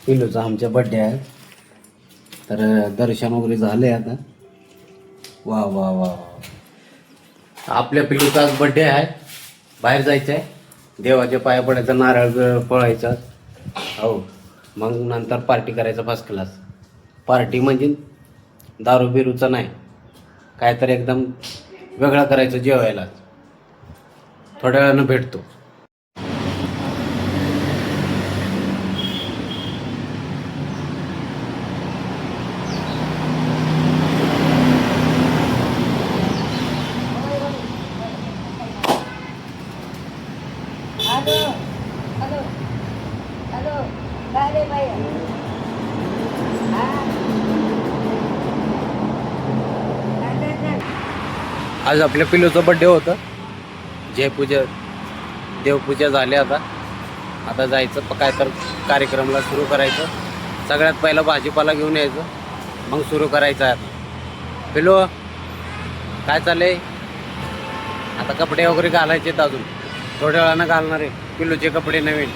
पिलूचा आमच्या बड्डे आहे. तर दर्शन वगैरे झाले आता. वा वा वा वा. आपल्या पिलूचा आज बड्डे आहे. बाहेर जायचं आहे. देवाच्या पाया पडायचा, नारळ पळायचा. हो, मग नंतर पार्टी करायचा फर्स्ट क्लास. पार्टी म्हणजे दारू बिरूचा नाही, काय तर एकदम वेगळा करायचं जेवायला. थोड्या वेळानं भेटतो. हॅलो हॅलो हॅलो, काय रे बाई? आज आपल्या पिलूचं बड्डे होतं. जयपूजा देवपूजा झाली. आता जायचं काय तर कार्यक्रमाला सुरू करायचं. सगळ्यात पहिला भाजीपाला घेऊन यायचं, मग सुरू करायचं आहे. आता पिलू काय चाललंय? आता कपडे वगैरे घालायचे आहेत. अजून थोड्या वेळानं घालणार आहे पिलूचे कपडे नवीन.